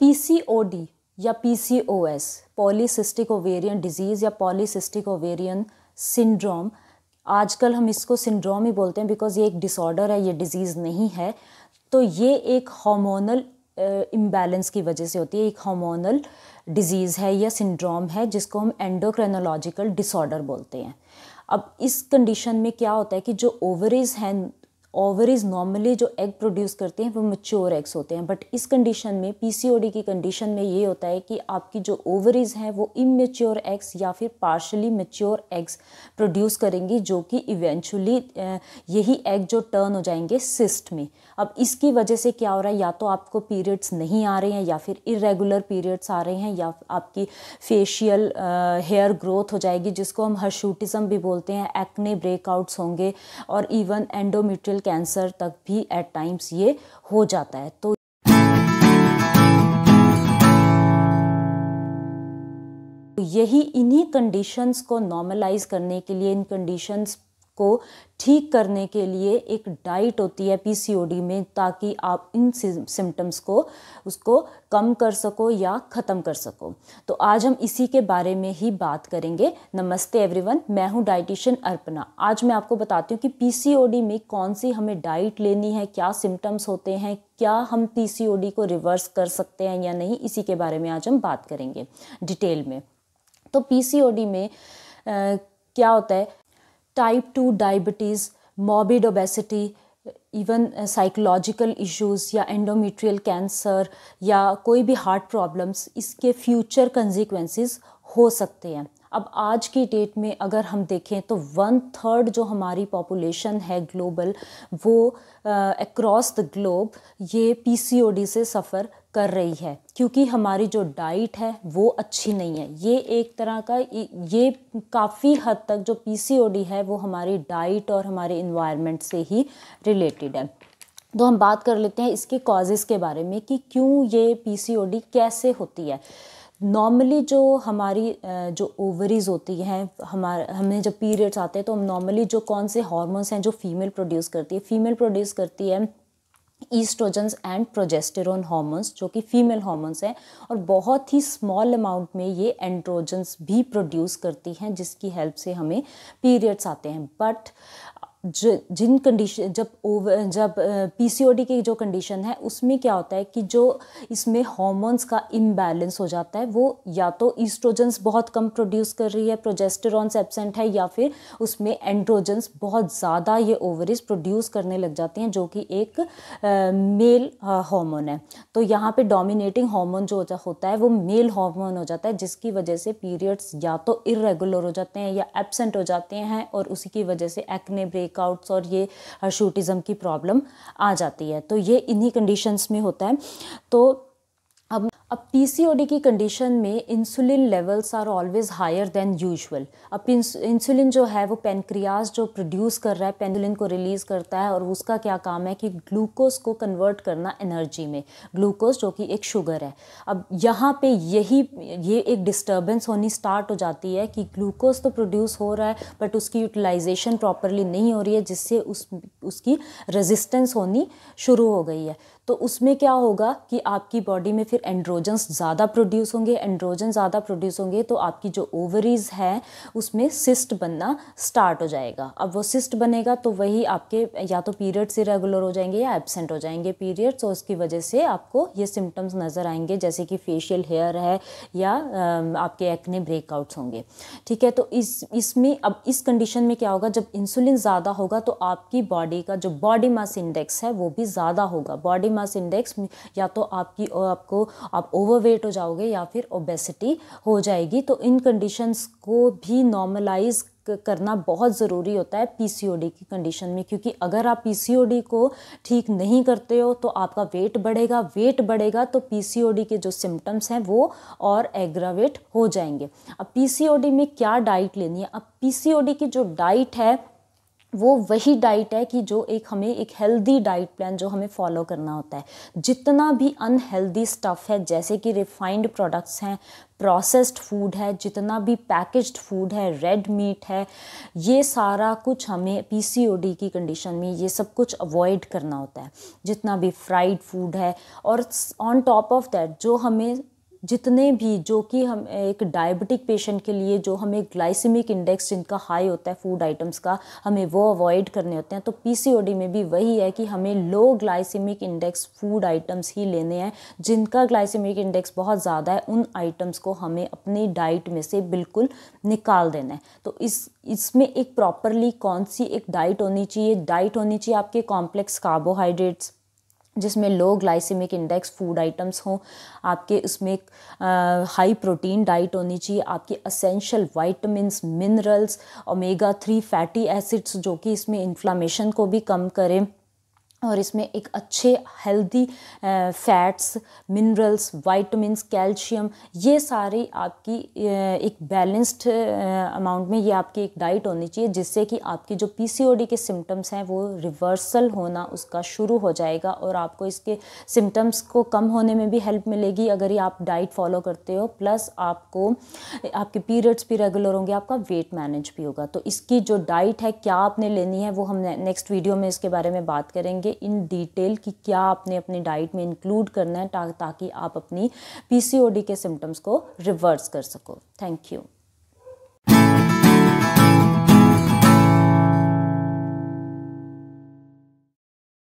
PCOD या PCOS, polycystic ovarian disease या polycystic ovarian syndrome, आजकल हम इसको सिंड्रोम ही बोलते हैं बिकॉज ये एक डिसऑर्डर है, ये डिजीज़ नहीं है। तो ये एक हार्मोनल इम्बैलेंस की वजह से होती है, एक हार्मोनल डिजीज़ है या सिंड्रोम है जिसको हम एंडोक्राइनोलॉजिकल डिसऑर्डर बोलते हैं। अब इस कंडीशन में क्या होता है कि जो ओवरीज हैं, ओवरीज नॉर्मली जो एग प्रोड्यूस करते हैं वो मैच्योर एग्स होते हैं, बट इस कंडीशन में पीसीओडी की कंडीशन में ये होता है कि आपकी जो ओवरीज हैं वो इमेच्योर एग्स या फिर पार्शली मैच्योर एग्स प्रोड्यूस करेंगी, जो कि इवेंचुअली यही एग जो टर्न हो जाएंगे सिस्ट में। अब इसकी वजह से क्या हो रहा है, या तो आपको पीरियड्स नहीं आ रहे हैं या फिर इरेगुलर पीरियड्स आ रहे हैं, या आपकी फेशियल हेयर ग्रोथ हो जाएगी जिसको हम हर्शूटिज्म भी बोलते हैं, एक्ने ब्रेकआउट्स होंगे और इवन एंडोमेट्रियल कैंसर तक भी एट टाइम्स ये हो जाता है। तो यही इन्हीं कंडीशंस को नॉर्मलाइज करने के लिए, इन कंडीशंस को ठीक करने के लिए एक डाइट होती है पीसीओडी में, ताकि आप इन सिम्टम्स को उसको कम कर सको या ख़त्म कर सको। तो आज हम इसी के बारे में ही बात करेंगे। नमस्ते एवरीवन, मैं हूं डाइटिशियन अर्पणा। आज मैं आपको बताती हूँ कि पीसीओडी में कौन सी हमें डाइट लेनी है, क्या सिम्टम्स होते हैं, क्या हम पीसीओडी को रिवर्स कर सकते हैं या नहीं, इसी के बारे में आज हम बात करेंगे डिटेल में। तो पीसीओडी में क्या होता है, type 2 diabetes, morbid obesity, even psychological issues या एंडोमेट्रियल कैंसर या कोई भी हार्ट प्रॉब्लम्स, इसके फ्यूचर कंसिक्वेंसेस हो सकते हैं। अब आज की डेट में अगर हम देखें तो 1/3 जो हमारी पॉपुलेशन है ग्लोबल, वो अक्रॉस द ग्लोब ये पीसीओडी से सफ़र कर रही है, क्योंकि हमारी जो डाइट है वो अच्छी नहीं है। ये एक तरह का, ये काफ़ी हद तक जो पीसीओडी है वो हमारी डाइट और हमारे इन्वायरमेंट से ही रिलेटेड है। तो हम बात कर लेते हैं इसके कॉजेज़ के बारे में कि क्यों ये पीसीओडी कैसे होती है। नॉर्मली जो हमारी जो ओवरीज होती हैं, हमें जब पीरियड्स आते हैं तो हम नॉर्मली जो कौन से हार्मोन्स हैं जो फीमेल प्रोड्यूस करती है, फीमेल प्रोड्यूस करती है ईस्ट्रोजन्स एंड प्रोजेस्टेरोन हार्मोन्स, जो कि फीमेल हार्मोन्स हैं, और बहुत ही स्मॉल अमाउंट में ये एंड्रोजन्स भी प्रोड्यूस करती हैं जिसकी हेल्प से हमें पीरियड्स आते हैं। बट जिन कंडीशन जब पीसीओडी की जो कंडीशन है उसमें क्या होता है कि जो इसमें हार्मोन्स का इम्बैलेंस हो जाता है, वो या तो ईस्ट्रोजन्स बहुत कम प्रोड्यूस कर रही है, प्रोजेस्टेरॉन्स एब्सेंट है, या फिर उसमें एंड्रोजन्स बहुत ज़्यादा ये ओवरीज प्रोड्यूस करने लग जाते हैं, जो कि एक मेल हार्मोन है। तो यहाँ पे डोमिनेटिंग हार्मोन जो होता है वो मेल हार्मोन हो जाता है, जिसकी वजह से पीरियड्स या तो इरेगुलर हो जाते हैं या एब्सेंट हो जाते हैं, और उसी की वजह से एक्ने ब्रेकआउट्स और ये हर्शूटिज्म की प्रॉब्लम आ जाती है। तो ये इन्हीं कंडीशंस में होता है। तो अब पीसीओडी की कंडीशन में insulin levels are always higher than usual. अब इंसुलिन जो है वो पेनक्रियाज जो प्रोड्यूस कर रहा है, पेनिसिलिन को रिलीज़ करता है, और उसका क्या काम है कि ग्लूकोज को कन्वर्ट करना एनर्जी में, ग्लूकोज जो कि एक शुगर है। अब यहाँ पे ये एक डिस्टर्बेंस होनी स्टार्ट हो जाती है कि ग्लूकोज तो प्रोड्यूस हो रहा है बट उसकी यूटिलाइजेशन प्रॉपरली नहीं हो रही है, जिससे उसकी रेजिस्टेंस होनी शुरू हो गई है। तो उसमें क्या होगा कि आपकी बॉडी में फिर एंड्रोजन्स ज़्यादा प्रोड्यूस होंगे, एंड्रोजन ज़्यादा प्रोड्यूस होंगे तो आपकी जो ओवरीज है उसमें सिस्ट बनना स्टार्ट हो जाएगा। अब वो सिस्ट बनेगा तो वही आपके या तो पीरियड्स इरेगुलर हो जाएंगे या एब्सेंट हो जाएंगे पीरियड्स, और उसकी वजह से आपको ये सिम्टम्स नज़र आएंगे, जैसे कि फेशियल हेयर है या आपके एक्ने ब्रेकआउट्स होंगे। ठीक है, तो इसमें अब इस कंडीशन में क्या होगा, जब इंसुलिन ज़्यादा होगा तो आपकी बॉडी का जो बॉडी मास इंडेक्स है वो भी ज़्यादा होगा। बॉडी मास इंडेक्स या तो आप ओवरवेट हो जाओगे या फिर ओबेसिटी हो जाएगी। तो इन कंडीशंस को भी नॉर्मलाइज करना बहुत ज़रूरी होता है पीसीओडी की कंडीशन में, क्योंकि अगर आप पीसीओडी को ठीक नहीं करते हो तो आपका वेट बढ़ेगा तो पीसीओडी के जो सिम्टम्स हैं वो और एग्रावेट हो जाएंगे। अब पीसीओडी में क्या डाइट लेनी है, अब पीसीओडी की जो डाइट है वो वही डाइट है कि जो हमें एक हेल्दी डाइट प्लान जो हमें फॉलो करना होता है। जितना भी अनहेल्दी स्टफ़ है, जैसे कि रिफाइंड प्रोडक्ट्स हैं, प्रोसेस्ड फूड है, जितना भी पैकेज्ड फूड है, रेड मीट है, ये सारा कुछ हमें पीसीओडी की कंडीशन में ये सब कुछ अवॉइड करना होता है। जितना भी फ्राइड फूड है, और ऑन टॉप ऑफ दैट जो हमें जितने भी जो कि हम एक डायबिटिक पेशेंट के लिए जो हमें ग्लाइसेमिक इंडेक्स जिनका हाई होता है फूड आइटम्स का, हमें वो अवॉइड करने होते हैं। तो पीसीओडी में भी वही है कि हमें लो ग्लाइसेमिक इंडेक्स फूड आइटम्स ही लेने हैं। जिनका ग्लाइसेमिक इंडेक्स बहुत ज़्यादा है उन आइटम्स को हमें अपनी डाइट में से बिल्कुल निकाल देना है। तो इसमें एक प्रॉपरली कौन सी एक डाइट होनी चाहिए? डाइट होनी चाहिए आपके कॉम्प्लेक्स कार्बोहाइड्रेट्स, जिसमें लो ग्लाइसेमिक इंडेक्स फूड आइटम्स हों। आपके उसमें हाई प्रोटीन डाइट होनी चाहिए। आपके essential vitamins, minerals, omega 3 fatty acids जो कि इसमें इन्फ्लामेशन को भी कम करें, और इसमें एक अच्छे healthy fats, minerals, vitamins, calcium, ये सारी आपकी एक बैलेंस्ड अमाउंट में ये आपकी एक डाइट होनी चाहिए, जिससे कि आपकी जो पीसीओडी के सिम्टम्स हैं वो रिवर्सल होना उसका शुरू हो जाएगा, और आपको इसके सिम्टम्स को कम होने में भी हेल्प मिलेगी अगर ये आप डाइट फॉलो करते हो। प्लस आपको आपके पीरियड्स भी रेगुलर होंगे, आपका वेट मैनेज भी होगा। तो इसकी जो डाइट है क्या आपने लेनी है वो हम नेक्स्ट वीडियो में इसके बारे में बात करेंगे इन डिटेल कि क्या आपने अपनी डाइट में इंक्लूड करना है ताकि आप अपनी पीसीओडी के सिम्टम्स को रिवर्स कर सको। Thank you.